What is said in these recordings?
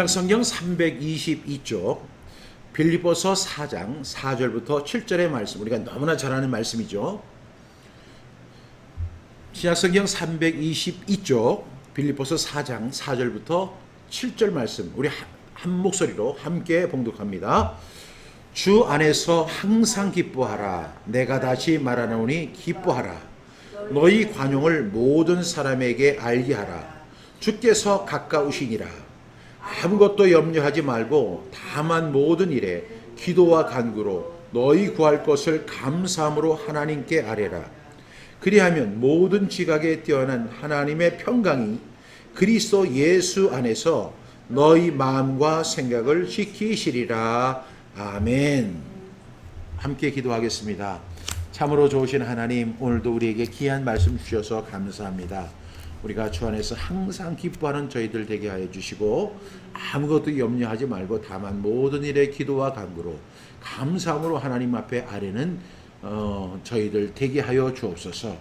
성경 322쪽 빌립보서 4장 4절부터 7절의 말씀, 우리가 너무나 잘 아는 말씀이죠. 신약성경 322쪽 빌립보서 4장 4절부터 7절 말씀, 우리 한 목소리로 함께 봉독합니다. 주 안에서 항상 기뻐하라. 내가 다시 말하노니 기뻐하라. 너희 관용을 모든 사람에게 알게 하라. 주께서 가까우시니라. 아무것도 염려하지 말고 다만 모든 일에 기도와 간구로 너희 구할 것을 감사함으로 하나님께 아뢰라. 그리하면 모든 지각에 뛰어난 하나님의 평강이 그리스도 예수 안에서 너희 마음과 생각을 지키시리라. 아멘. 함께 기도하겠습니다. 참으로 좋으신 하나님, 오늘도 우리에게 귀한 말씀 주셔서 감사합니다. 우리가 주 안에서 항상 기뻐하는 저희들 되게 하여 주시고, 아무것도 염려하지 말고 다만 모든 일에 기도와 간구로 감사함으로 하나님 앞에 아뢰는 저희들 되게 하여 주옵소서.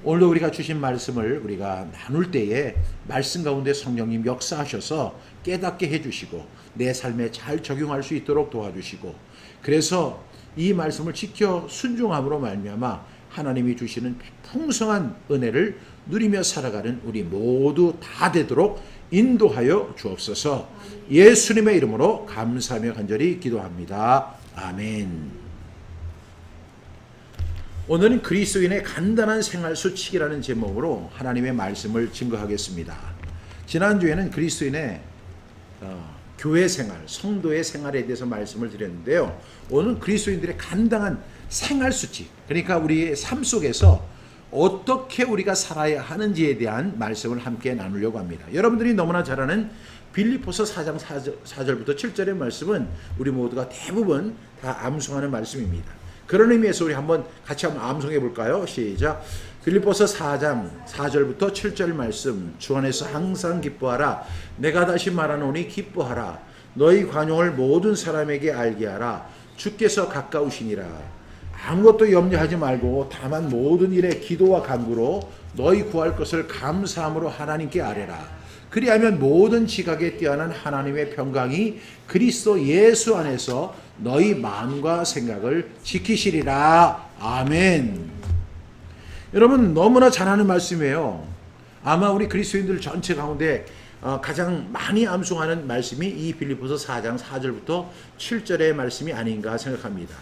오늘도 우리가 주신 말씀을 우리가 나눌 때에 말씀 가운데 성령님 역사하셔서 깨닫게 해주시고 내 삶에 잘 적용할 수 있도록 도와주시고, 그래서 이 말씀을 지켜 순종함으로 말미암아 하나님이 주시는 풍성한 은혜를 누리며 살아가는 우리 모두 다 되도록 인도하여 주옵소서. 예수님의 이름으로 감사하며 간절히 기도합니다. 아멘. 오늘은 그리스도인의 간단한 생활 수칙이라는 제목으로 하나님의 말씀을 증거하겠습니다. 지난주에는 그리스도인의 교회 생활, 성도의 생활에 대해서 말씀을 드렸는데요. 오늘은 그리스도인들의 간단한 생활 수칙, 그러니까 우리의 삶 속에서 어떻게 우리가 살아야 하는지에 대한 말씀을 함께 나누려고 합니다. 여러분들이 너무나 잘 아는 빌립보서 4장 4절부터 7절의 말씀은 우리 모두가 대부분 다 암송하는 말씀입니다. 그런 의미에서 우리 같이 한번 암송해 볼까요? 시작. 빌립보서 4장 4절부터 7절 말씀. 주 안에서 항상 기뻐하라. 내가 다시 말하노니 기뻐하라. 너희 관용을 모든 사람에게 알게 하라. 주께서 가까우시니라. 아무것도 염려하지 말고 다만 모든 일에 기도와 간구로 너희 구할 것을 감사함으로 하나님께 아뢰라. 그리하면 모든 지각에 뛰어난 하나님의 평강이 그리스도 예수 안에서 너희 마음과 생각을 지키시리라. 아멘. 여러분, 너무나 잘 아는 말씀이에요. 아마 우리 그리스도인들 전체 가운데 가장 많이 암송하는 말씀이 이 빌립보서 4장 4절부터 7절의 말씀이 아닌가 생각합니다.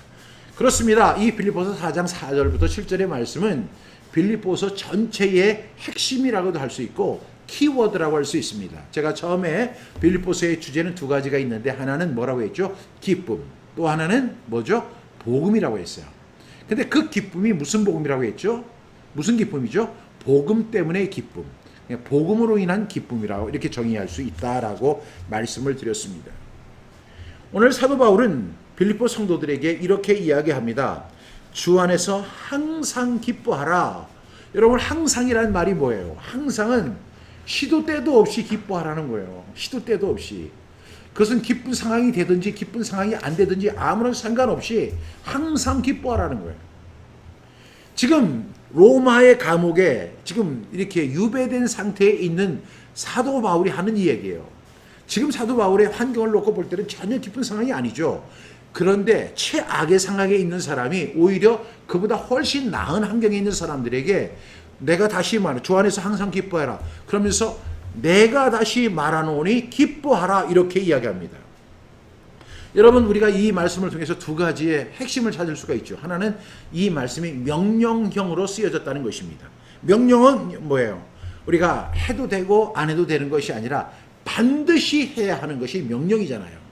그렇습니다. 이 빌립보서 4장 4절부터 7절의 말씀은 빌립보서 전체의 핵심이라고도 할 수 있고 키워드라고 할 수 있습니다. 제가 처음에 빌립보서의 주제는 두 가지가 있는데, 하나는 뭐라고 했죠? 기쁨. 또 하나는 뭐죠? 복음이라고 했어요. 근데 그 기쁨이 무슨 복음이라고 했죠? 무슨 기쁨이죠? 복음 때문의 기쁨. 복음으로 인한 기쁨이라고 이렇게 정의할 수 있다라고 말씀을 드렸습니다. 오늘 사도 바울은 빌립보 성도들에게 이렇게 이야기합니다. 주 안에서 항상 기뻐하라. 여러분, 항상이라는 말이 뭐예요? 항상은 시도 때도 없이 기뻐하라는 거예요. 시도 때도 없이. 그것은 기쁜 상황이 되든지 기쁜 상황이 안 되든지 아무런 상관없이 항상 기뻐하라는 거예요. 지금 로마의 감옥에 지금 이렇게 유배된 상태에 있는 사도 바울이 하는 이 얘기예요. 지금 사도 바울의 환경을 놓고 볼 때는 전혀 기쁜 상황이 아니죠. 그런데 최악의 상황에 있는 사람이 오히려 그보다 훨씬 나은 환경에 있는 사람들에게 내가 다시 말해, 주 안에서 항상 기뻐해라. 그러면서 내가 다시 말하노니 기뻐하라. 이렇게 이야기합니다. 여러분, 우리가 이 말씀을 통해서 두 가지의 핵심을 찾을 수가 있죠. 하나는 이 말씀이 명령형으로 쓰여졌다는 것입니다. 명령은 뭐예요? 우리가 해도 되고 안 해도 되는 것이 아니라 반드시 해야 하는 것이 명령이잖아요.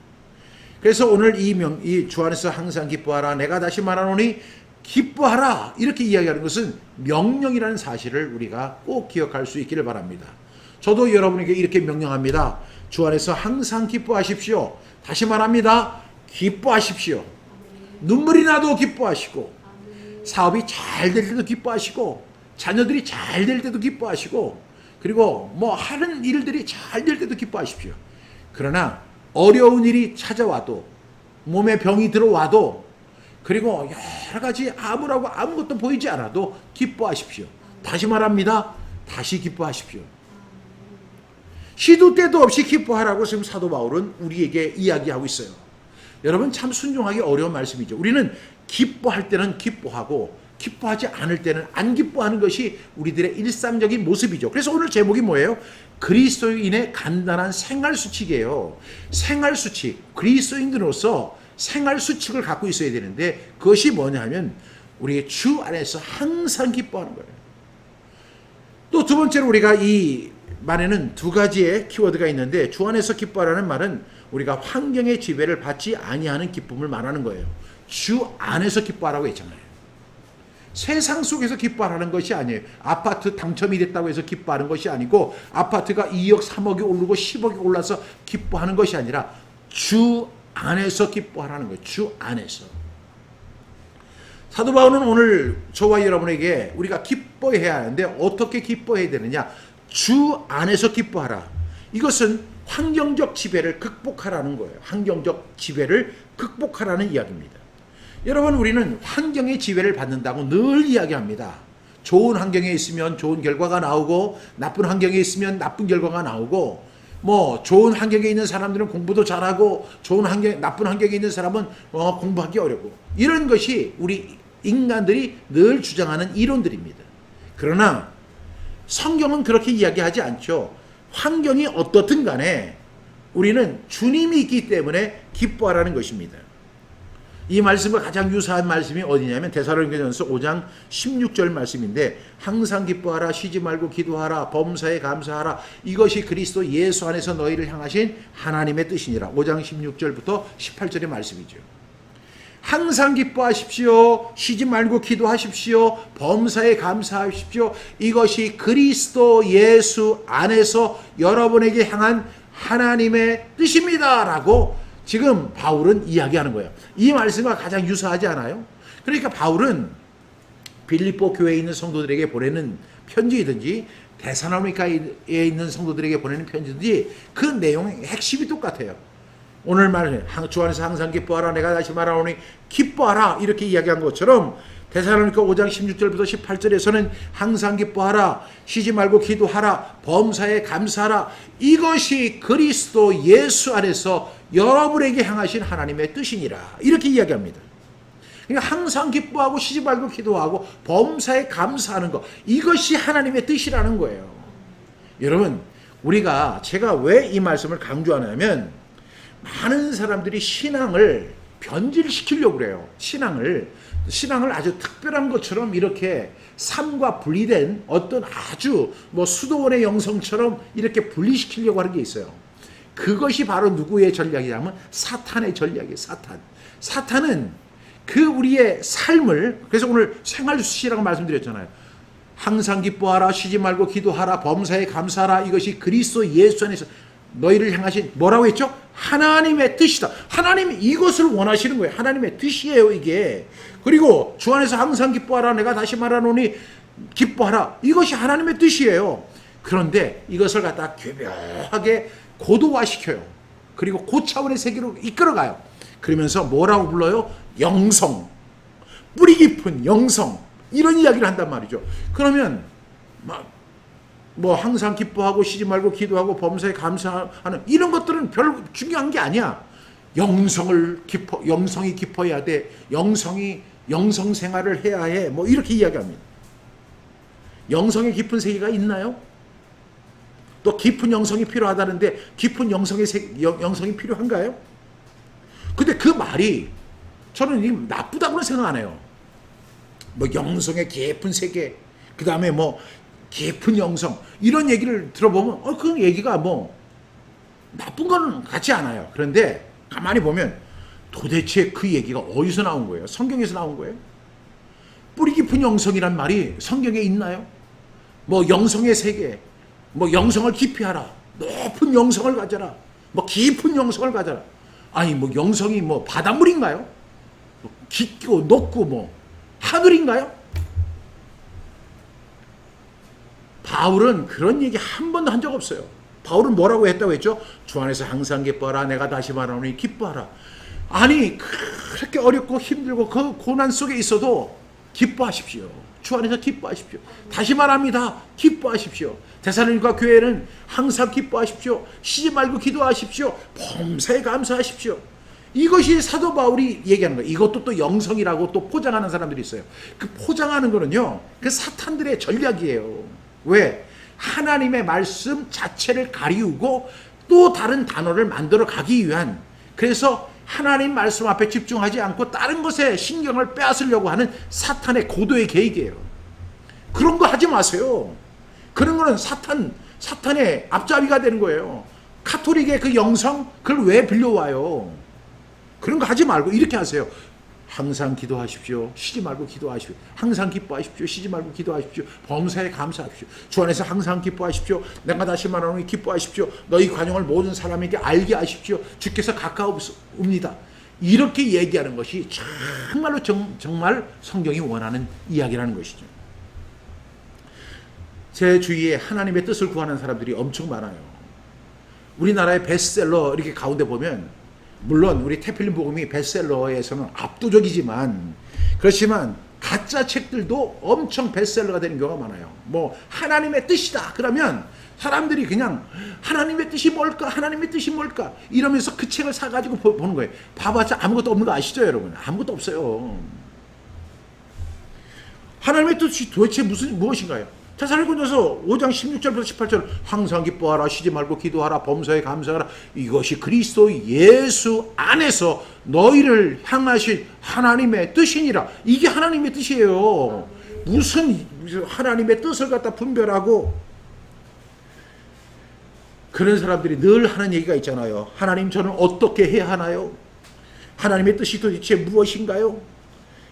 그래서 오늘 이 주 안에서 항상 기뻐하라. 내가 다시 말하노니 기뻐하라. 이렇게 이야기하는 것은 명령이라는 사실을 우리가 꼭 기억할 수 있기를 바랍니다. 저도 여러분에게 이렇게 명령합니다. 주 안에서 항상 기뻐하십시오. 다시 말합니다. 기뻐하십시오. 눈물이 나도 기뻐하시고, 사업이 잘 될 때도 기뻐하시고, 자녀들이 잘 될 때도 기뻐하시고, 그리고 하는 일들이 잘 될 때도 기뻐하십시오. 그러나 어려운 일이 찾아와도, 몸에 병이 들어와도, 그리고 여러 가지 아무것도 보이지 않아도 기뻐하십시오. 다시 말합니다. 다시 기뻐하십시오. 시도 때도 없이 기뻐하라고 지금 사도 바울은 우리에게 이야기하고 있어요. 여러분 참 순종하기 어려운 말씀이죠. 우리는 기뻐할 때는 기뻐하고 기뻐하지 않을 때는 안 기뻐하는 것이 우리들의 일상적인 모습이죠. 그래서 오늘 제목이 뭐예요? 그리스도인의 간단한 생활수칙이에요. 생활수칙. 그리스도인으로서 생활수칙을 갖고 있어야 되는데 그것이 뭐냐 하면 우리의 주 안에서 항상 기뻐하는 거예요. 또 두 번째로 우리가 이 말에는 두 가지의 키워드가 있는데 주 안에서 기뻐하라는 말은 우리가 환경의 지배를 받지 아니하는 기쁨을 말하는 거예요. 주 안에서 기뻐하라고 했잖아요. 세상 속에서 기뻐하는 것이 아니에요. 아파트 당첨이 됐다고 해서 기뻐하는 것이 아니고 아파트가 2억 3억이 오르고 10억이 올라서 기뻐하는 것이 아니라 주 안에서 기뻐하라는 거예요. 주 안에서. 사도 바울은 오늘 저와 여러분에게 우리가 기뻐해야 하는데 어떻게 기뻐해야 되느냐? 주 안에서 기뻐하라. 이것은 환경적 지배를 극복하라는 거예요. 환경적 지배를 극복하라는 이야기입니다. 여러분 우리는 환경의 지배를 받는다고 늘 이야기합니다. 좋은 환경에 있으면 좋은 결과가 나오고 나쁜 환경에 있으면 나쁜 결과가 나오고 뭐 좋은 환경에 있는 사람들은 공부도 잘하고 나쁜 환경에 있는 사람은 공부하기 어렵고 이런 것이 우리 인간들이 늘 주장하는 이론들입니다. 그러나 성경은 그렇게 이야기하지 않죠. 환경이 어떻든 간에 우리는 주님이 있기 때문에 기뻐하라는 것입니다. 이 말씀과 가장 유사한 말씀이 어디냐면 데살로니가전서 5장 16절 말씀인데 항상 기뻐하라 쉬지 말고 기도하라 범사에 감사하라 이것이 그리스도 예수 안에서 너희를 향하신 하나님의 뜻이니라. 5장 16절부터 18절의 말씀이죠. 항상 기뻐하십시오. 쉬지 말고 기도하십시오. 범사에 감사하십시오. 이것이 그리스도 예수 안에서 여러분에게 향한 하나님의 뜻입니다. 라고 지금 바울은 이야기하는 거예요. 이 말씀과 가장 유사하지 않아요? 그러니까 바울은 빌립보 교회에 있는 성도들에게 보내는 편지이든지 데살로니가에 있는 성도들에게 보내는 편지든지 그 내용의 핵심이 똑같아요. 오늘 말해 주 안에서 항상 기뻐하라 내가 다시 말하오니 기뻐하라 이렇게 이야기한 것처럼 데살로니가 5장 16절부터 18절에서는 항상 기뻐하라 쉬지 말고 기도하라 범사에 감사하라 이것이 그리스도 예수 안에서 여러분에게 향하신 하나님의 뜻이니라 이렇게 이야기합니다. 그러니까 항상 기뻐하고 쉬지 말고 기도하고 범사에 감사하는 것 이것이 하나님의 뜻이라는 거예요. 여러분 제가 왜 이 말씀을 강조하냐면 많은 사람들이 신앙을 변질시키려고 그래요. 신앙을 아주 특별한 것처럼 이렇게 삶과 분리된 어떤 아주 수도원의 영성처럼 이렇게 분리시키려고 하는 게 있어요. 그것이 바로 누구의 전략이냐면 사탄의 전략이에요. 사탄은 그 우리의 삶을 그래서 오늘 생활수칙이라고 말씀드렸잖아요. 항상 기뻐하라 쉬지 말고 기도하라 범사에 감사하라 이것이 그리스도 예수 안에서 너희를 향하신 뭐라고 했죠? 하나님의 뜻이다. 하나님이 이것을 원하시는 거예요. 하나님의 뜻이에요 이게. 그리고 주 안에서 항상 기뻐하라 내가 다시 말하노니 기뻐하라 이것이 하나님의 뜻이에요. 그런데 이것을 갖다 교묘하게 고도화시켜요. 그리고 고차원의 세계로 이끌어가요. 그러면서 뭐라고 불러요? 영성, 뿌리 깊은 영성 이런 이야기를 한단 말이죠. 그러면 항상 기뻐하고 쉬지 말고 기도하고 범사에 감사하는 이런 것들은 별로 중요한 게 아니야. 영성이 깊어야 돼. 영성 생활을 해야 해. 이렇게 이야기합니다. 영성의 깊은 세계가 있나요? 또 깊은 영성이 필요하다는데 깊은 영성이 필요한가요? 근데 그 말이 저는 나쁘다고는 생각 안 해요. 영성의 깊은 세계, 그 다음에 깊은 영성 이런 얘기를 들어보면 그 얘기가 나쁜 건 같지 않아요. 그런데 가만히 보면 도대체 그 얘기가 어디서 나온 거예요? 성경에서 나온 거예요? 뿌리 깊은 영성이란 말이 성경에 있나요? 영성의 세계, 영성을 깊이 하라, 높은 영성을 가져라, 깊은 영성을 가져라. 아니 영성이 바닷물인가요? 깊고 높고 하늘인가요? 바울은 그런 얘기 한 번도 한 적 없어요. 바울은 뭐라고 했다고 했죠? 주 안에서 항상 기뻐하라 내가 다시 말하노니 기뻐하라. 아니 그렇게 어렵고 힘들고 그 고난 속에 있어도 기뻐하십시오. 주 안에서 기뻐하십시오. 다시 말합니다. 기뻐하십시오. 데살로니가 교회는 항상 기뻐하십시오. 쉬지 말고 기도하십시오. 범사에 감사하십시오. 이것이 사도 바울이 얘기하는 거예요. 이것도 또 영성이라고 또 포장하는 사람들이 있어요. 그 포장하는 거는요, 그 사탄들의 전략이에요. 왜? 하나님의 말씀 자체를 가리우고 또 다른 단어를 만들어 가기 위한, 그래서 하나님 말씀 앞에 집중하지 않고 다른 것에 신경을 빼앗으려고 하는 사탄의 고도의 계획이에요. 그런 거 하지 마세요. 그런 거는 사탄의 앞잡이가 되는 거예요. 카톨릭의 그 영성, 그걸 왜 빌려와요? 그런 거 하지 말고 이렇게 하세요. 항상 기도하십시오. 쉬지 말고 기도하십시오. 항상 기뻐하십시오. 쉬지 말고 기도하십시오. 범사에 감사하십시오. 주 안에서 항상 기뻐하십시오. 내가 다시 말하노니 기뻐하십시오. 너희 관용을 모든 사람에게 알게 하십시오. 주께서 가까우옵니다. 이렇게 얘기하는 것이 정말로 정말 성경이 원하는 이야기라는 것이죠. 제 주위에 하나님의 뜻을 구하는 사람들이 엄청 많아요. 우리나라의 베스트셀러 이렇게 가운데 보면, 물론 우리 태필린 복음이 베스트셀러에서는 압도적이지만, 그렇지만 가짜 책들도 엄청 베스트셀러가 되는 경우가 많아요. 뭐 하나님의 뜻이다 그러면 사람들이 그냥 하나님의 뜻이 뭘까, 하나님의 뜻이 뭘까 이러면서 그 책을 사가지고 보는 거예요. 봐봤자 아무것도 없는 거 아시죠 여러분? 아무것도 없어요. 하나님의 뜻이 도대체 무엇인가요? 데살로니가서 5장 16절부터 18절, 항상 기뻐하라, 쉬지 말고 기도하라, 범사에 감사하라, 이것이 그리스도 예수 안에서 너희를 향하신 하나님의 뜻이니라. 이게 하나님의 뜻이에요. 무슨 하나님의 뜻을 갖다 분별하고, 그런 사람들이 늘 하는 얘기가 있잖아요. 하나님, 저는 어떻게 해야 하나요? 하나님의 뜻이 도대체 무엇인가요?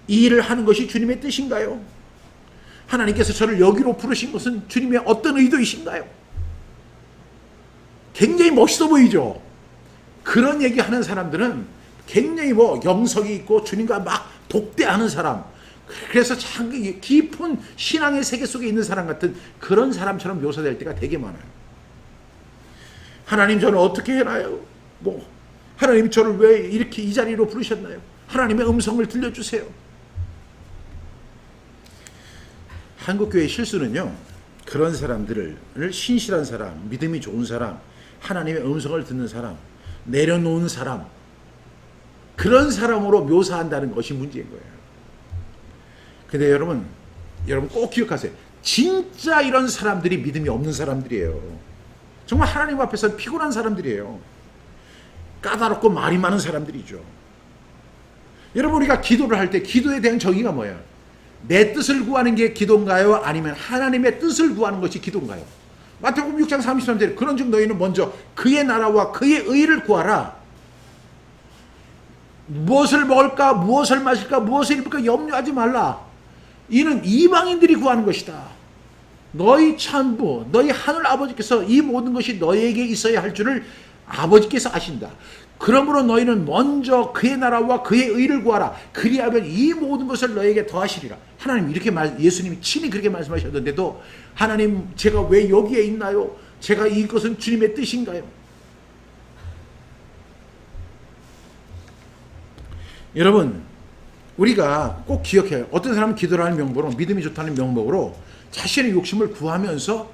이 일을 하는 것이 주님의 뜻인가요? 하나님께서 저를 여기로 부르신 것은 주님의 어떤 의도이신가요? 굉장히 멋있어 보이죠? 그런 얘기하는 사람들은 굉장히 영성이 있고 주님과 막 독대하는 사람, 그래서 참 깊은 신앙의 세계 속에 있는 사람 같은 그런 사람처럼 묘사될 때가 되게 많아요. 하나님, 저는 어떻게 해나요? 하나님 저를 왜 이렇게 이 자리로 부르셨나요? 하나님의 음성을 들려주세요. 한국교회의 실수는요, 그런 사람들을, 신실한 사람, 믿음이 좋은 사람, 하나님의 음성을 듣는 사람, 내려놓은 사람, 그런 사람으로 묘사한다는 것이 문제인 거예요. 근데 여러분 꼭 기억하세요. 진짜 이런 사람들이 믿음이 없는 사람들이에요. 정말 하나님 앞에서 피곤한 사람들이에요. 까다롭고 말이 많은 사람들이죠. 여러분, 우리가 기도를 할 때 기도에 대한 정의가 뭐예요? 내 뜻을 구하는 게 기도인가요? 아니면 하나님의 뜻을 구하는 것이 기도인가요? 마태복음 6장 33절, 그런즉 너희는 먼저 그의 나라와 그의 의를 구하라. 무엇을 먹을까, 무엇을 마실까, 무엇을 입을까 염려하지 말라. 이는 이방인들이 구하는 것이다. 너희 천부, 너희 하늘 아버지께서 이 모든 것이 너희에게 있어야 할 줄을 아버지께서 아신다. 그러므로 너희는 먼저 그의 나라와 그의 의를 구하라. 그리하면 이 모든 것을 너희에게 더하시리라. 하나님 이렇게 예수님이 친히 그렇게 말씀하셨는데도, 하나님 제가 왜 여기에 있나요? 제가 이것은 주님의 뜻인가요? 여러분, 우리가 꼭 기억해요. 어떤 사람은 기도를 하는 명목으로, 믿음이 좋다는 명목으로 자신의 욕심을 구하면서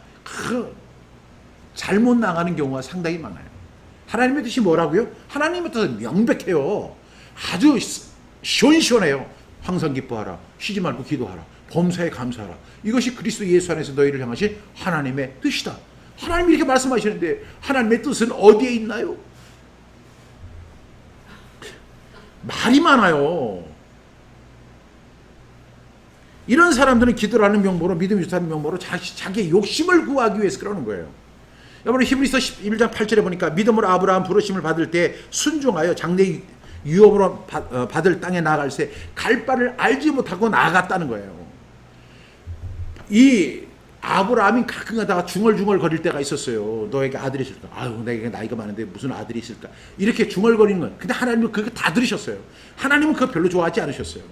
잘못 나가는 경우가 상당히 많아요. 하나님의 뜻이 뭐라고요? 하나님의 뜻은 명백해요. 아주 시원시원해요. 항상 기뻐하라, 쉬지 말고 기도하라, 범사에 감사하라. 이것이 그리스도 예수 안에서 너희를 향하신 하나님의 뜻이다. 하나님이 이렇게 말씀하시는데 하나님의 뜻은 어디에 있나요? 말이 많아요. 이런 사람들은 기도를 하는 명목으로, 믿음이 좋다는 명목으로 자기의 욕심을 구하기 위해서 그러는 거예요. 여러분, 히브리서 11장 8절에 보니까 믿음으로 아브라함 부르심을 받을 때 순종하여 장래 유업으로 받을 땅에 나아갈새 갈 바를 알지 못하고 나아갔다는 거예요. 이 아브라함이 가끔 가다가 중얼중얼 거릴 때가 있었어요. 너에게 아들이 있을까? 아유, 내게 나이가 많은데 무슨 아들이 있을까? 이렇게 중얼거리는 거예요. 근데 하나님은 그거 다 들으셨어요. 하나님은 그거 별로 좋아하지 않으셨어요.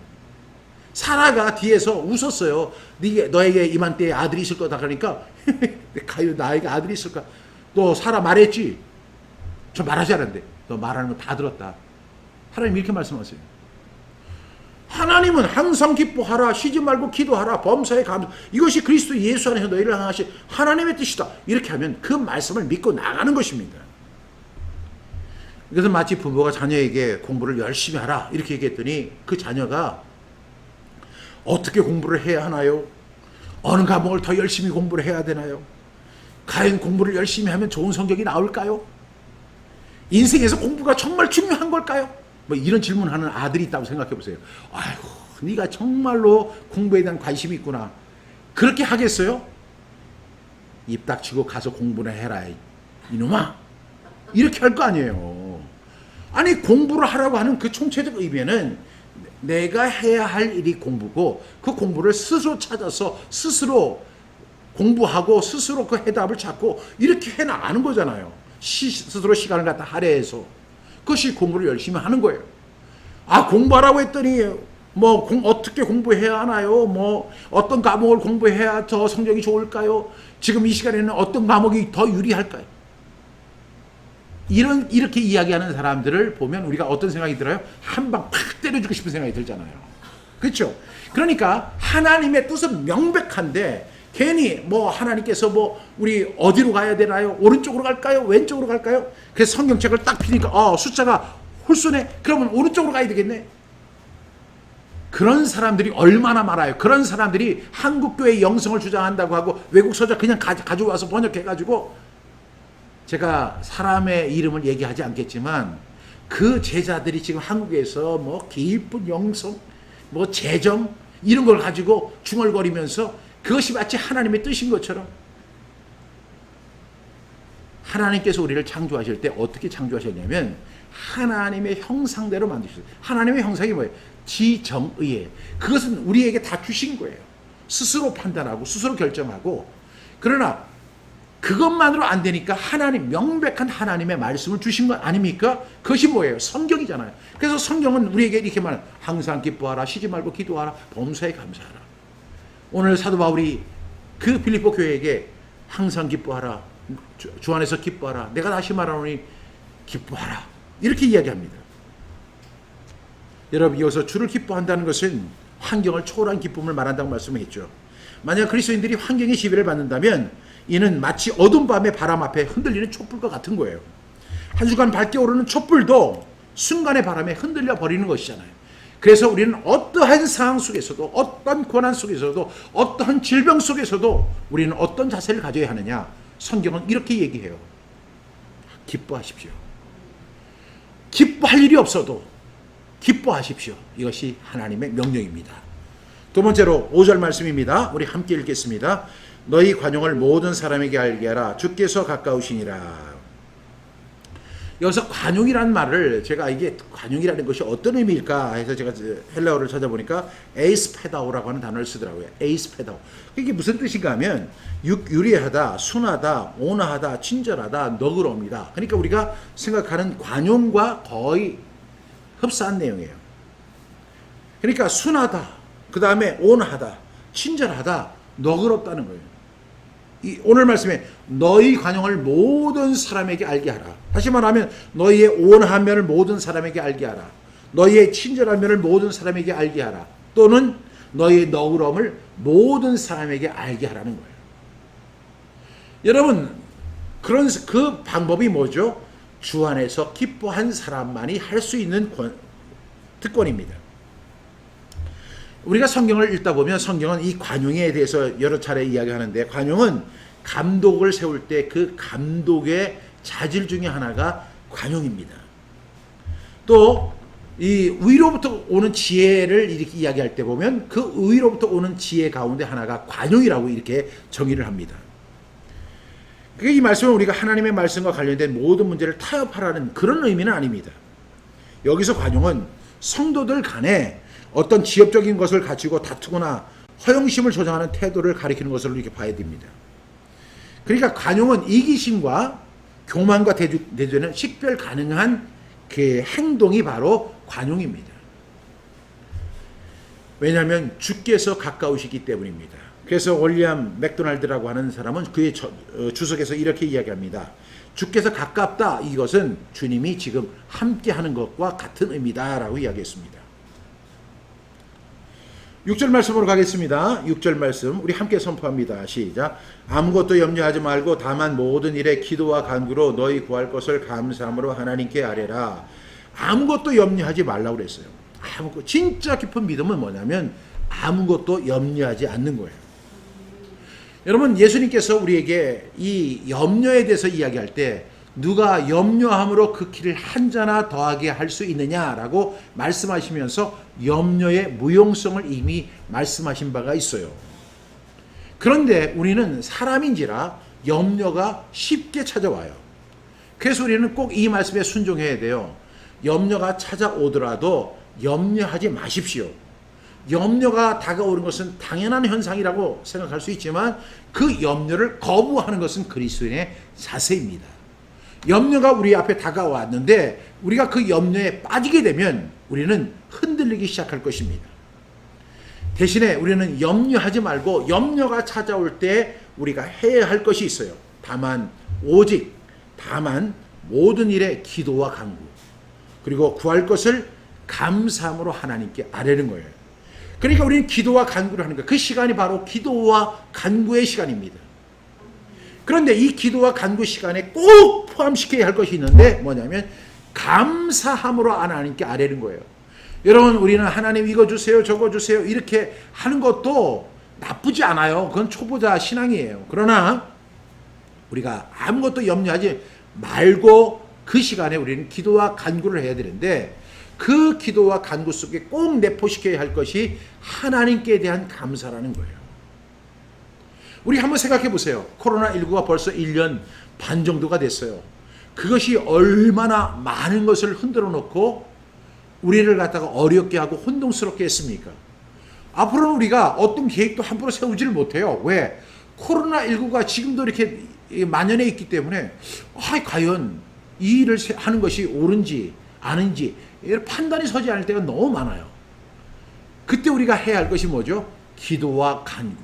사라가 뒤에서 웃었어요. 너에게 이맘때에 아들이 있을 거다. 그러니까 가요, 나에게 아들이 있을까? 너 사라 말했지? 저 말하지 않았는데 너 말하는 거 다 들었다. 하나님 이렇게 말씀하세요. 하나님은 항상 기뻐하라, 쉬지 말고 기도하라, 범사에 감사. 이것이 그리스도 예수 안에서 너희를 향하신 하나님의 뜻이다. 이렇게 하면 그 말씀을 믿고 나가는 것입니다. 이것은 마치 부모가 자녀에게 공부를 열심히 하라 이렇게 얘기했더니 그 자녀가 어떻게 공부를 해야 하나요? 어느 과목을 더 열심히 공부를 해야 되나요? 과연 공부를 열심히 하면 좋은 성적이 나올까요? 인생에서 공부가 정말 중요한 걸까요? 뭐 이런 질문하는 아들이 있다고 생각해 보세요. 아이고, 네가 정말로 공부에 대한 관심이 있구나. 그렇게 하겠어요? 입 닥치고 가서 공부나 해라, 이놈아. 이렇게 할 거 아니에요. 아니, 공부를 하라고 하는 그 총체적 의미는 내가 해야 할 일이 공부고 그 공부를 스스로 찾아서 스스로 공부하고 스스로 그 해답을 찾고 이렇게 해나가는 거잖아요. 스스로 시간을 갖다 할애해서. 그것이 공부를 열심히 하는 거예요. 아, 공부하라고 했더니 뭐 어떻게 공부해야 하나요? 뭐 어떤 과목을 공부해야 더 성적이 좋을까요? 지금 이 시간에는 어떤 과목이 더 유리할까요? 이렇게 이야기하는 사람들을 보면 우리가 어떤 생각이 들어요? 한 방 팍 때려주고 싶은 생각이 들잖아요. 그렇죠? 그러니까 하나님의 뜻은 명백한데 괜히 뭐 하나님께서 뭐 우리 어디로 가야 되나요? 오른쪽으로 갈까요? 왼쪽으로 갈까요? 그래서 성경책을 딱 피니까 숫자가 홀수네? 그러면 오른쪽으로 가야 되겠네? 그런 사람들이 얼마나 많아요. 그런 사람들이 한국교회 영성을 주장한다고 하고 외국 서적 그냥 가져와서 번역해가지고, 제가 사람의 이름을 얘기하지 않겠지만 그 제자들이 지금 한국에서 뭐 깊은 영성, 뭐 재정 이런 걸 가지고 중얼거리면서 그것이 마치 하나님의 뜻인 것처럼, 하나님께서 우리를 창조하실 때 어떻게 창조하셨냐면 하나님의 형상대로 만드셨어요. 하나님의 형상이 뭐예요? 지정의예요. 그것은 우리에게 다 주신 거예요. 스스로 판단하고 스스로 결정하고. 그러나 그것만으로 안 되니까 명백한 하나님의 말씀을 주신 것 아닙니까? 그것이 뭐예요? 성경이잖아요. 그래서 성경은 우리에게 이렇게 말해요. 항상 기뻐하라, 쉬지 말고 기도하라, 범사에 감사하라. 오늘 사도 바울이 그 빌립보 교회에게 항상 기뻐하라, 주 안에서 기뻐하라, 내가 다시 말하노니 기뻐하라, 이렇게 이야기합니다. 여러분, 여기서 주를 기뻐한다는 것은 환경을 초월한 기쁨을 말한다고 말씀했죠. 만약 그리스도인들이 환경의 지배를 받는다면 이는 마치 어두운 밤의 바람 앞에 흔들리는 촛불과 같은 거예요. 한 주간 밝게 오르는 촛불도 순간의 바람에 흔들려 버리는 것이잖아요. 그래서 우리는 어떠한 상황 속에서도, 어떤 고난 속에서도, 어떠한 질병 속에서도 우리는 어떤 자세를 가져야 하느냐? 성경은 이렇게 얘기해요. 기뻐하십시오. 기뻐할 일이 없어도 기뻐하십시오. 이것이 하나님의 명령입니다. 두 번째로 5절 말씀입니다. 우리 함께 읽겠습니다. 너희 관용을 모든 사람에게 알게 하라. 주께서 가까우시니라. 여기서 관용이라는 말을, 제가 이게 관용이라는 것이 어떤 의미일까 해서 제가 헬라어를 찾아보니까 에이스페다오라고 하는 단어를 쓰더라고요. 에이스페다오. 이게 무슨 뜻인가 하면 유리하다, 순하다, 온화하다, 친절하다, 너그러움이다. 그러니까 우리가 생각하는 관용과 거의 흡사한 내용이에요. 그러니까 순하다, 그 다음에 온화하다, 친절하다, 너그럽다는 거예요. 오늘 말씀에 너희 관용을 모든 사람에게 알게 하라. 다시 말하면 너희의 온화한 면을 모든 사람에게 알게 하라. 너희의 친절한 면을 모든 사람에게 알게 하라. 또는 너희의 너그러움을 모든 사람에게 알게 하라는 거예요. 여러분, 그 방법이 뭐죠? 주 안에서 기뻐한 사람만이 할 수 있는 특권입니다. 우리가 성경을 읽다 보면 성경은 이 관용에 대해서 여러 차례 이야기하는데, 관용은 감독을 세울 때 그 감독의 자질 중에 하나가 관용입니다. 또 이 의로부터 오는 지혜를 이렇게 이야기할 때 보면 그 의로부터 오는 지혜 가운데 하나가 관용이라고 이렇게 정의를 합니다. 이 말씀은 우리가 하나님의 말씀과 관련된 모든 문제를 타협하라는 그런 의미는 아닙니다. 여기서 관용은 성도들 간에 어떤 지엽적인 것을 가지고 다투거나 허영심을 조장하는 태도를 가리키는 것으로 이렇게 봐야 됩니다. 그러니까 관용은 이기심과 교만과 대조되는 식별 가능한 그 행동이 바로 관용입니다. 왜냐하면 주께서 가까우시기 때문입니다. 그래서 윌리엄 맥도날드라고 하는 사람은 그의 주석에서 이렇게 이야기합니다. 주께서 가깝다, 이것은 주님이 지금 함께하는 것과 같은 의미다라고 이야기했습니다. 6절 말씀으로 가겠습니다. 6절 말씀 우리 함께 선포합니다. 시작. 아무것도 염려하지 말고 다만 모든 일에 기도와 간구로 너희 구할 것을 감사함으로 하나님께 아뢰라. 아무것도 염려하지 말라고 그랬어요. 진짜 깊은 믿음은 뭐냐면 아무것도 염려하지 않는 거예요. 여러분, 예수님께서 우리에게 이 염려에 대해서 이야기할 때 누가 염려함으로 그 키를 한 자나 더하게 할 수 있느냐라고 말씀하시면서 염려의 무용성을 이미 말씀하신 바가 있어요. 그런데 우리는 사람인지라 염려가 쉽게 찾아와요. 그래서 우리는 꼭 이 말씀에 순종해야 돼요. 염려가 찾아오더라도 염려하지 마십시오. 염려가 다가오는 것은 당연한 현상이라고 생각할 수 있지만 그 염려를 거부하는 것은 그리스도인의 자세입니다. 염려가 우리 앞에 다가왔는데 우리가 그 염려에 빠지게 되면 우리는 흔들리기 시작할 것입니다. 대신에 우리는 염려하지 말고 염려가 찾아올 때 우리가 해야 할 것이 있어요. 다만 모든 일에 기도와 간구 그리고 구할 것을 감사함으로 하나님께 아뢰는 거예요. 그러니까 우리는 기도와 간구를 하는 거예요. 그 시간이 바로 기도와 간구의 시간입니다. 그런데 이 기도와 간구 시간에 꼭 포함시켜야 할 것이 있는데 뭐냐면 감사함으로 하나님께 아뢰는 거예요. 여러분, 우리는 하나님 이거 주세요 저거 주세요 이렇게 하는 것도 나쁘지 않아요. 그건 초보자 신앙이에요. 그러나 우리가 아무것도 염려하지 말고 그 시간에 우리는 기도와 간구를 해야 되는데 그 기도와 간구 속에 꼭 내포시켜야 할 것이 하나님께 대한 감사라는 거예요. 우리 한번 생각해 보세요. 코로나19가 벌써 1년 반 정도가 됐어요. 그것이 얼마나 많은 것을 흔들어 놓고 우리를 갖다가 어렵게 하고 혼동스럽게 했습니까? 앞으로는 우리가 어떤 계획도 함부로 세우지를 못해요. 왜? 코로나19가 지금도 이렇게 만연해 있기 때문에 과연 이 일을 하는 것이 옳은지 아닌지 판단이 서지 않을 때가 너무 많아요. 그때 우리가 해야 할 것이 뭐죠? 기도와 간구.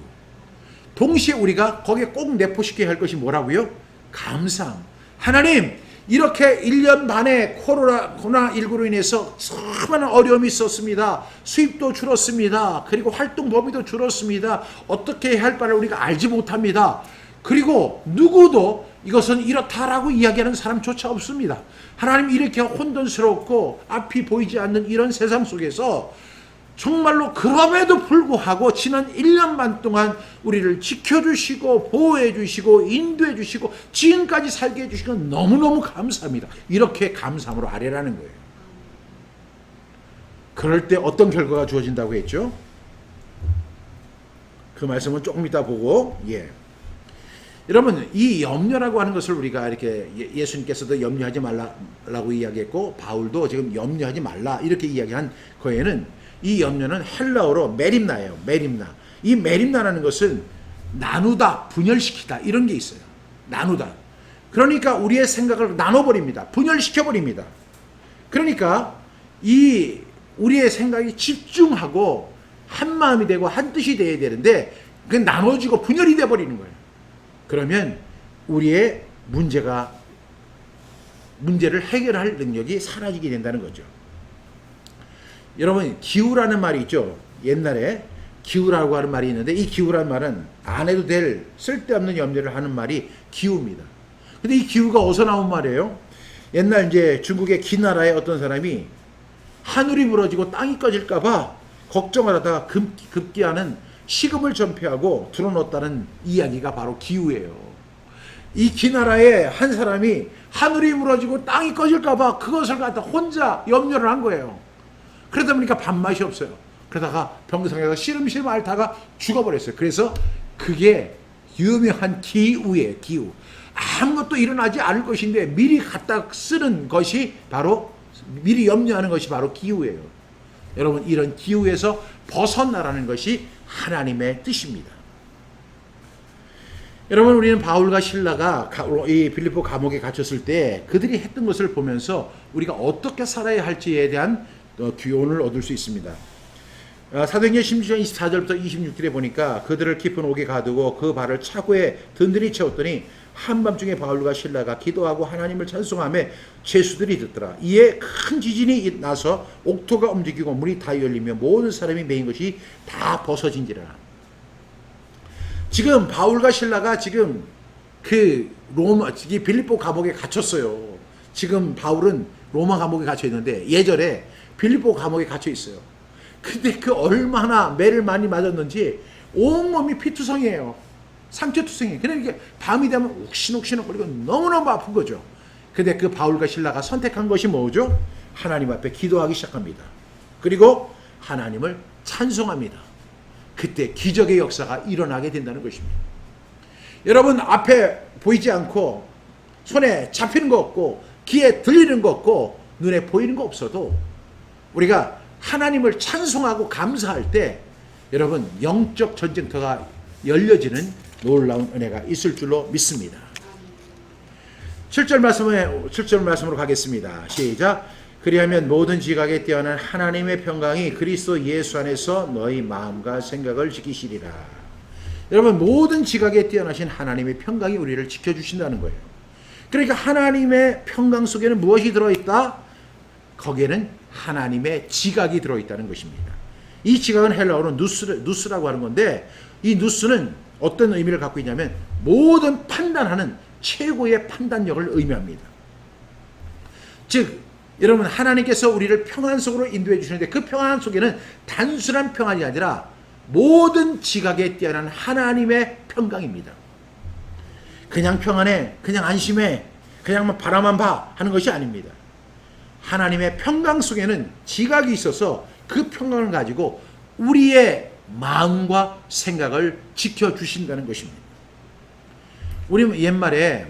동시에 우리가 거기에 꼭 내포시켜야 할 것이 뭐라고요? 감사함. 하나님, 이렇게 1년 반에 코로나19로 인해서 수많은 어려움이 있었습니다. 수입도 줄었습니다. 그리고 활동 범위도 줄었습니다. 어떻게 해야 할 바를 우리가 알지 못합니다. 그리고 누구도 이것은 이렇다라고 이야기하는 사람조차 없습니다. 하나님, 이렇게 혼돈스럽고 앞이 보이지 않는 이런 세상 속에서 정말로 그럼에도 불구하고 지난 1년 반 동안 우리를 지켜주시고 보호해주시고 인도해주시고 지금까지 살게 해주시는 너무너무 감사합니다. 이렇게 감사함으로 아뢰라는 거예요. 그럴 때 어떤 결과가 주어진다고 했죠? 그 말씀은 조금 이따 보고 여러분, 이 염려라고 하는 것을 우리가 이렇게 예수님께서도 염려하지 말라고 이야기했고 바울도 지금 염려하지 말라 이렇게 이야기한 거에는 이 염려는 헬라어로 메림나예요. 메림나. 이 메림나라는 것은 나누다, 분열시키다 이런 게 있어요. 나누다. 그러니까 우리의 생각을 나눠버립니다. 분열시켜버립니다. 그러니까 이 우리의 생각이 집중하고 한 마음이 되고 한 뜻이 되어야 되는데 그게 나눠지고 분열이 돼버리는 거예요. 그러면 우리의 문제를 해결할 능력이 사라지게 된다는 거죠. 여러분, 기우라는 말이 있죠. 옛날에 기우라고 하는 말이 있는데 이 기우라는 말은 안 해도 될 쓸데없는 염려를 하는 말이 기우입니다. 근데 이 기우가 어디서 나온 말이에요? 옛날 이제 중국의 기나라의 어떤 사람이 하늘이 무너지고 땅이 꺼질까봐 걱정을 하다가 급기야는 식음을 전폐하고 들어놓았다는 이야기가 바로 기우예요. 이 기나라의 한 사람이 하늘이 무너지고 땅이 꺼질까봐 그것을 갖다 혼자 염려를 한 거예요. 그러다 보니까 밥맛이 없어요. 그러다가 병상에서 시름시름 앓다가 죽어버렸어요. 그래서 그게 유명한 기우예요. 기우. 아무것도 일어나지 않을 것인데 미리 갖다 쓰는 것이 바로 미리 염려하는 것이 바로 기우예요. 여러분, 이런 기우에서 벗어나라는 것이 하나님의 뜻입니다. 여러분, 우리는 바울과 실라가 이 빌립보 감옥에 갇혔을 때 그들이 했던 것을 보면서 우리가 어떻게 살아야 할지에 대한 교훈을 얻을 수 있습니다. 사도행전 16장 24절부터 26절에 보니까 그들을 깊은 옥에 가두고 그 발을 차고에 든든히 채웠더니 한밤중에 바울과 실라가 기도하고 하나님을 찬송하며 죄수들이 듣더라. 이에 큰 지진이 나서 옥토가 움직이고 문이 다 열리며 모든 사람이 매인 것이 다 벗어진지라. 지금 바울과 실라가 지금 그 로마 빌립보 감옥에 갇혔어요. 지금 바울은 로마 감옥에 갇혀 있는데 예전에 빌립보 감옥에 갇혀 있어요. 근데 그 얼마나 매를 많이 맞았는지 온몸이 피투성이에요. 상처투성이에요. 그러니까 밤이 되면 욱신욱신 거리고 너무너무 아픈 거죠. 근데 그 바울과 실라가 선택한 것이 뭐죠? 하나님 앞에 기도하기 시작합니다. 그리고 하나님을 찬송합니다. 그때 기적의 역사가 일어나게 된다는 것입니다. 여러분, 앞에 보이지 않고 손에 잡히는 거 없고 귀에 들리는 거 없고 눈에 보이는 거 없어도 우리가 하나님을 찬송하고 감사할 때 여러분 영적 전쟁터가 열려지는 놀라운 은혜가 있을 줄로 믿습니다. 7절 말씀으로 가겠습니다. 시작. 그리하면 모든 지각에 뛰어난 하나님의 평강이 그리스도 예수 안에서 너희 마음과 생각을 지키시리라. 여러분, 모든 지각에 뛰어나신 하나님의 평강이 우리를 지켜주신다는 거예요. 그러니까 하나님의 평강 속에는 무엇이 들어있다? 거기에는 하나님의 지각이 들어있다는 것입니다. 이 지각은 헬라어로 누스라고 하는 건데, 이 누스는 어떤 의미를 갖고 있냐면 모든 판단하는 최고의 판단력을 의미합니다. 즉 여러분, 하나님께서 우리를 평안 속으로 인도해 주시는데 그 평안 속에는 단순한 평안이 아니라 모든 지각에 뛰어난 하나님의 평강입니다. 그냥 평안해, 그냥 안심해, 그냥 바라만 봐 하는 것이 아닙니다. 하나님의 평강 속에는 지각이 있어서 그 평강을 가지고 우리의 마음과 생각을 지켜주신다는 것입니다. 우리 옛말에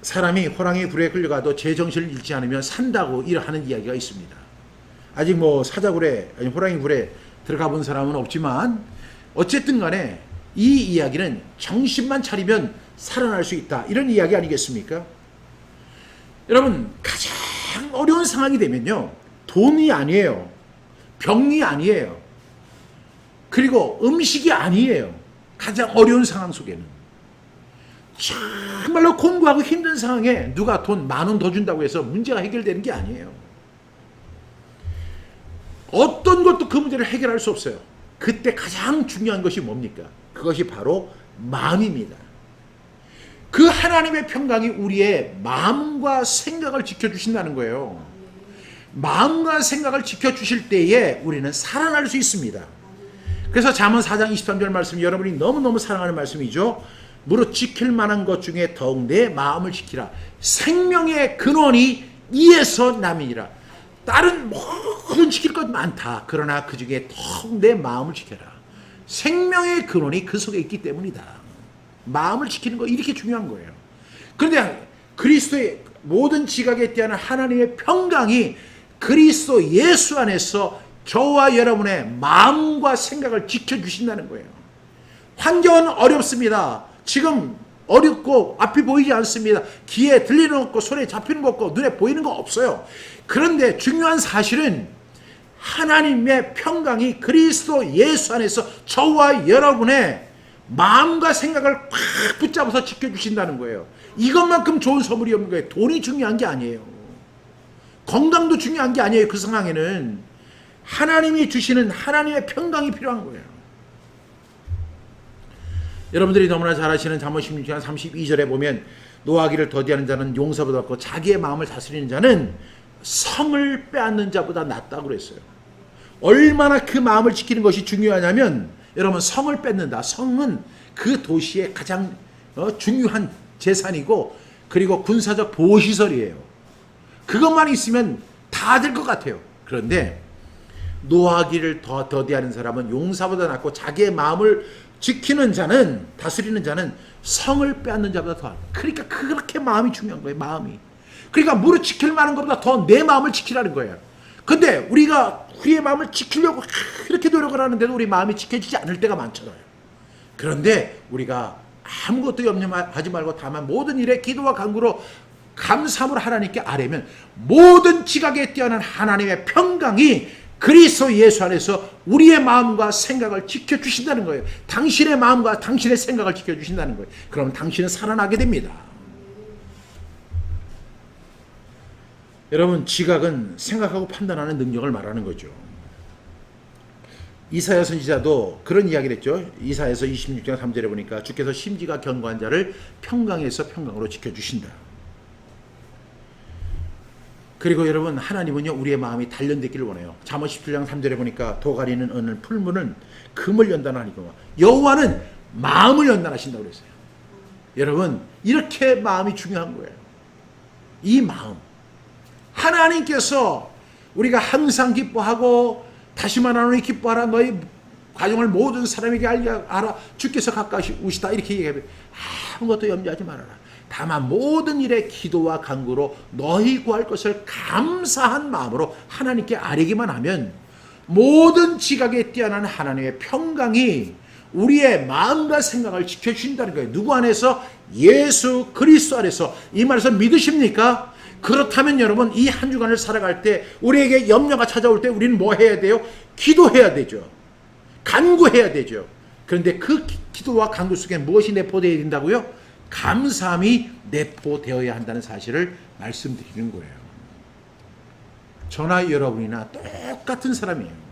사람이 호랑이 굴에 끌려가도 제정신을 잃지 않으면 산다고 하는 이야기가 있습니다. 아직 뭐 사자굴에, 아니 호랑이 굴에 들어가 본 사람은 없지만 어쨌든 간에 이 이야기는 정신만 차리면 살아날 수 있다, 이런 이야기 아니겠습니까? 여러분, 가장 어려운 상황이 되면요, 돈이 아니에요, 병이 아니에요, 그리고 음식이 아니에요. 가장 어려운 상황 속에는 정말로 공부하고 힘든 상황에 누가 돈 10,000원 더 준다고 해서 문제가 해결되는 게 아니에요. 어떤 것도 그 문제를 해결할 수 없어요. 그때 가장 중요한 것이 뭡니까? 그것이 바로 마음입니다. 그 하나님의 평강이 우리의 마음과 생각을 지켜주신다는 거예요. 마음과 생각을 지켜주실 때에 우리는 살아날 수 있습니다. 그래서 잠언 4장 23절 말씀, 여러분이 너무너무 사랑하는 말씀이죠. 무릇 지킬 만한 것 중에 더욱 내 마음을 지키라. 생명의 근원이 이에서 남이니라. 다른 모든 지킬 것 많다. 그러나 그 중에 더욱 내 마음을 지켜라. 생명의 근원이 그 속에 있기 때문이다. 마음을 지키는 거 이렇게 중요한 거예요. 그런데 그리스도의 모든 지각에 뛰어난 하나님의 평강이 그리스도 예수 안에서 저와 여러분의 마음과 생각을 지켜주신다는 거예요. 환경은 어렵습니다. 지금 어렵고 앞이 보이지 않습니다. 귀에 들리는 거 없고 손에 잡히는 거 없고 눈에 보이는 거 없어요. 그런데 중요한 사실은 하나님의 평강이 그리스도 예수 안에서 저와 여러분의 마음과 생각을 꽉 붙잡아서 지켜주신다는 거예요. 이것만큼 좋은 선물이 없는 거예요. 돈이 중요한 게 아니에요. 건강도 중요한 게 아니에요. 그 상황에는 하나님이 주시는 하나님의 평강이 필요한 거예요. 여러분들이 너무나 잘 아시는 잠언 16장 32절에 보면 노하기를 더디하는 자는 용서보다 없고 자기의 마음을 다스리는 자는 성을 빼앗는 자보다 낫다고 그랬어요. 얼마나 그 마음을 지키는 것이 중요하냐면, 여러분, 성을 뺏는다. 성은 그 도시의 가장 중요한 재산이고, 그리고 군사적 보호시설이에요. 그것만 있으면 다 될 것 같아요. 그런데 노하기를 더디하는 사람은 용사보다 낫고 자기의 마음을 지키는 자는, 다스리는 자는 성을 빼앗는 자보다 더. 그러니까 그렇게 마음이 중요한 거예요. 마음이. 그러니까 무릇 지킬 만한 것보다 더 내 마음을 지키라는 거예요. 근데 우리가 우리의 마음을 지키려고 이렇게 노력을 하는데도 우리 마음이 지켜지지 않을 때가 많잖아요. 그런데 우리가 아무것도 염려하지 말고 다만 모든 일에 기도와 간구로 감사함으로 하나님께 아뢰면 모든 지각에 뛰어난 하나님의 평강이 그리스도 예수 안에서 우리의 마음과 생각을 지켜주신다는 거예요. 당신의 마음과 당신의 생각을 지켜주신다는 거예요. 그럼 당신은 살아나게 됩니다. 여러분, 지각은 생각하고 판단하는 능력을 말하는 거죠. 이사야 선지자도 그런 이야기를 했죠. 이사야서 26장 3절에 보니까 주께서 심지가 견고한 자를 평강에서 평강으로 지켜주신다. 그리고 여러분, 하나님은요 우리의 마음이 단련되기를 원해요. 잠언 17장 3절에 보니까 도가리는 어는 풀무는 금을 연단하니까 여호와는 마음을 연단하신다고 그랬어요. 여러분, 이렇게 마음이 중요한 거예요. 이 마음, 하나님께서 우리가 항상 기뻐하고 다시 말하노니 기뻐하라 너희 과정을 모든 사람에게 알아 주께서 가까이 오시다 이렇게 얘기하면 아무것도 염려하지 말아라. 다만 모든 일에 기도와 간구로 너희 구할 것을 감사한 마음으로 하나님께 아뢰기만 하면 모든 지각에 뛰어난 하나님의 평강이 우리의 마음과 생각을 지켜주신다는 거예요. 누구 안에서? 예수 그리스도 안에서. 이 말에서 믿으십니까? 그렇다면 여러분, 이 한 주간을 살아갈 때 우리에게 염려가 찾아올 때 우리는 뭐 해야 돼요? 기도해야 되죠. 간구해야 되죠. 그런데 그 기도와 간구 속에 무엇이 내포되어야 된다고요? 감사함이 내포되어야 한다는 사실을 말씀드리는 거예요. 저나 여러분이나 똑같은 사람이에요.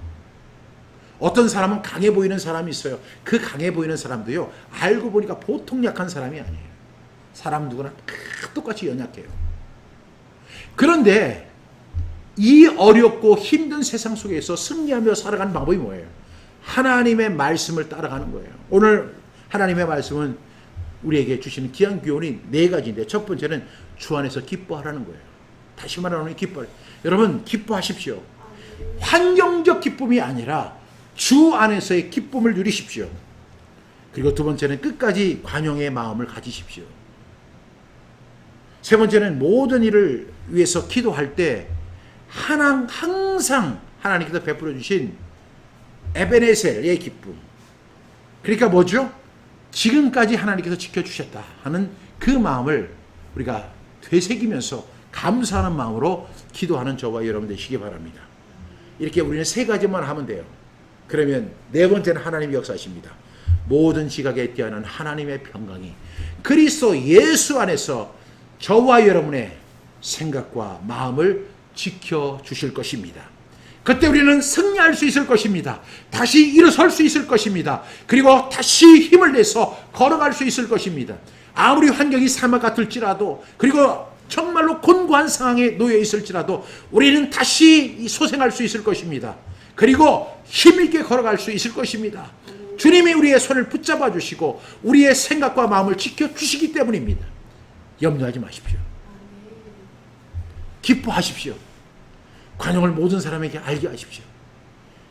어떤 사람은 강해 보이는 사람이 있어요. 그 강해 보이는 사람도요, 알고 보니까 보통 약한 사람이 아니에요. 사람 누구나 똑같이 연약해요. 그런데 이 어렵고 힘든 세상 속에서 승리하며 살아가는 방법이 뭐예요? 하나님의 말씀을 따라가는 거예요. 오늘 하나님의 말씀은 우리에게 주시는 귀한 교훈이 4가지인데, 첫 번째는 주 안에서 기뻐하라는 거예요. 다시 말하면 기뻐해. 여러분, 기뻐하십시오. 환경적 기쁨이 아니라 주 안에서의 기쁨을 누리십시오. 그리고 두 번째는 끝까지 관용의 마음을 가지십시오. 세 번째는 모든 일을 위해서 기도할 때 항상 하나님께서 베풀어 주신 에베네셀의 기쁨. 그러니까 뭐죠? 지금까지 하나님께서 지켜주셨다 하는 그 마음을 우리가 되새기면서 감사하는 마음으로 기도하는 저와 여러분 되시기 바랍니다. 이렇게 우리는 3가지만 하면 돼요. 그러면 4번째는 하나님이 역사하십니다. 모든 지각에 뛰어난 하나님의 평강이 그리스도 예수 안에서 저와 여러분의 생각과 마음을 지켜주실 것입니다. 그때 우리는 승리할 수 있을 것입니다. 다시 일어설 수 있을 것입니다. 그리고 다시 힘을 내서 걸어갈 수 있을 것입니다. 아무리 환경이 사막 같을지라도, 그리고 정말로 곤고한 상황에 놓여 있을지라도 우리는 다시 소생할 수 있을 것입니다. 그리고 힘있게 걸어갈 수 있을 것입니다. 주님이 우리의 손을 붙잡아 주시고 우리의 생각과 마음을 지켜주시기 때문입니다. 염려하지 마십시오. 기뻐하십시오. 관용을 모든 사람에게 알게 하십시오.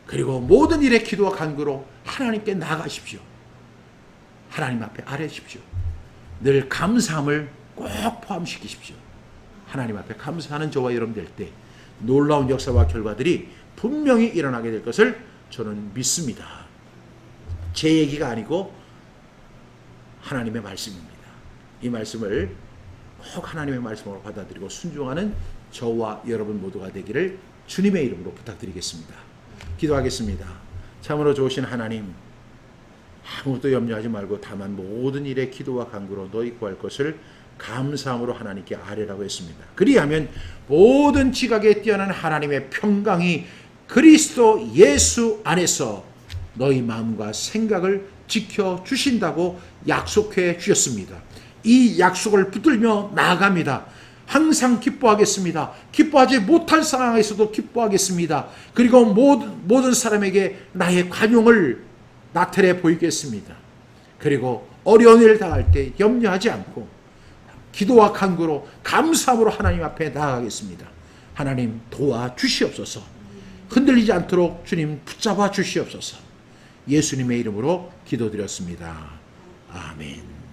그리고 모든 일에 기도와 간구로 하나님께 나아가십시오. 하나님 앞에 아뢰십시오. 늘 감사함을 꼭 포함시키십시오. 하나님 앞에 감사하는 저와 여러분 될 때 놀라운 역사와 결과들이 분명히 일어나게 될 것을 저는 믿습니다. 제 얘기가 아니고 하나님의 말씀입니다. 이 말씀을 꼭 하나님의 말씀으로 받아들이고 순종하는 저와 여러분 모두가 되기를 주님의 이름으로 부탁드리겠습니다. 기도하겠습니다. 참으로 좋으신 하나님, 아무것도 염려하지 말고 다만 모든 일에 기도와 간구로 너희 구할 것을 감사함으로 하나님께 아뢰라고 했습니다. 그리하면 모든 지각에 뛰어난 하나님의 평강이 그리스도 예수 안에서 너희 마음과 생각을 지켜주신다고 약속해 주셨습니다. 이 약속을 붙들며 나아갑니다. 항상 기뻐하겠습니다. 기뻐하지 못할 상황에서도 기뻐하겠습니다. 그리고 모든 사람에게 나의 관용을 나타내 보이겠습니다. 그리고 어려운 일을 당할 때 염려하지 않고 기도와 간구로 감사함으로 하나님 앞에 나아가겠습니다. 하나님 도와주시옵소서. 흔들리지 않도록 주님 붙잡아 주시옵소서. 예수님의 이름으로 기도드렸습니다. 아멘.